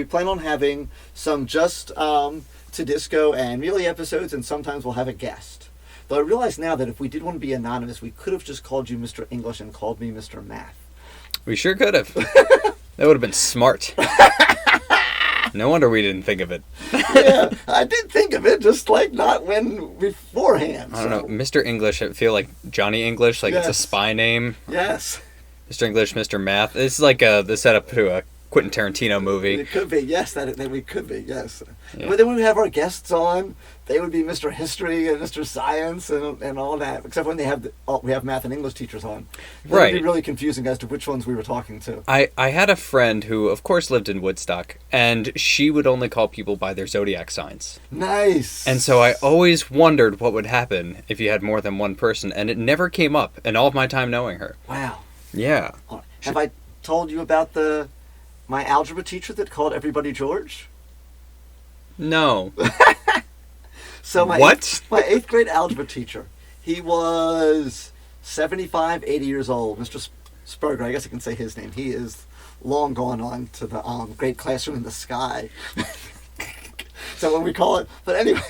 We plan on having some just to disco and Mealy episodes, and sometimes we'll have a guest. Though I realize now that if we did want to be anonymous, we could have just called you Mr. English and called me Mr. Math. We sure could have. That would have been smart. No wonder we didn't think of it. Yeah, I did think of it, just like not when beforehand. I don't know. Mr. English, I feel like Johnny English, like Yes. it's a spy name. Yes. Mr. English, Mr. Math. This is like the setup to a Quentin Tarantino movie. It could be, yes, that we could be, yes. Yeah. But then when we have our guests on, they would be Mr. History and Mr. Science and all that, except when we have math and English teachers on. It Right. would be really confusing as to which ones we were talking to. I had a friend who, of course, lived in Woodstock, and she would only call people by their zodiac signs. Nice. And so I always wondered what would happen if you had more than one person, and it never came up in all of my time knowing her. Wow. Yeah. Have I told you about my algebra teacher that called everybody George? No. So What? My eighth grade algebra teacher, he was 75, 80 years old. Mr. Spurger, I guess I can say his name. He is long gone on to the great classroom in the sky. So when we call it, but anyway.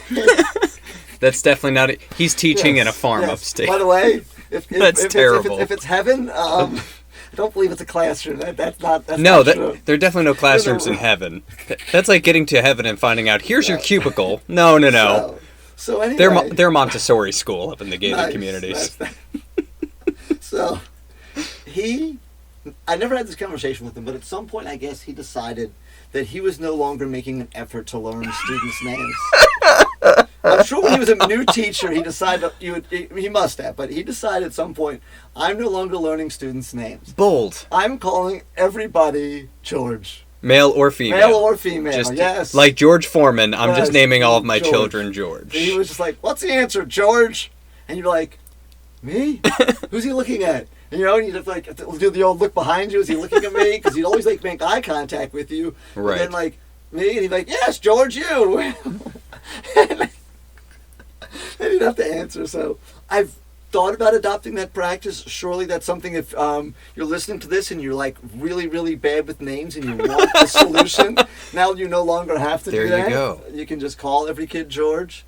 That's definitely not it. He's teaching in a Yes, farm yes. upstate. By the way, if That's terrible. If it's heaven, I don't believe it's a classroom. That's not true. There are definitely no classrooms in heaven. That's like getting to heaven and finding out, here's your cubicle. No. So anyway. They're Montessori school up in the gated Nice, communities. So, I never had this conversation with him, but at some point I guess he decided that he was no longer making an effort to learn students' names. I'm sure when he was a new teacher, he decided, he must have, but he decided at some point, I'm no longer learning students' names. Bold. I'm calling everybody George. Male or female. Male or female, Just yes. like George Foreman, I'm just Yes, naming all of my George. children George. And he was just like, what's the answer, George? And you're like, me? Who's he looking at? And you just like do the old look behind you. Is he looking at me? Because he'd always like make eye contact with you. Right. And then like me, and he'd be like, yes, George, you. And he'd have to answer. So I've thought about adopting that practice. Surely that's something if you're listening to this and you're like really, really bad with names and you want the solution, now you no longer have to There do that. you go. You can just call every kid George.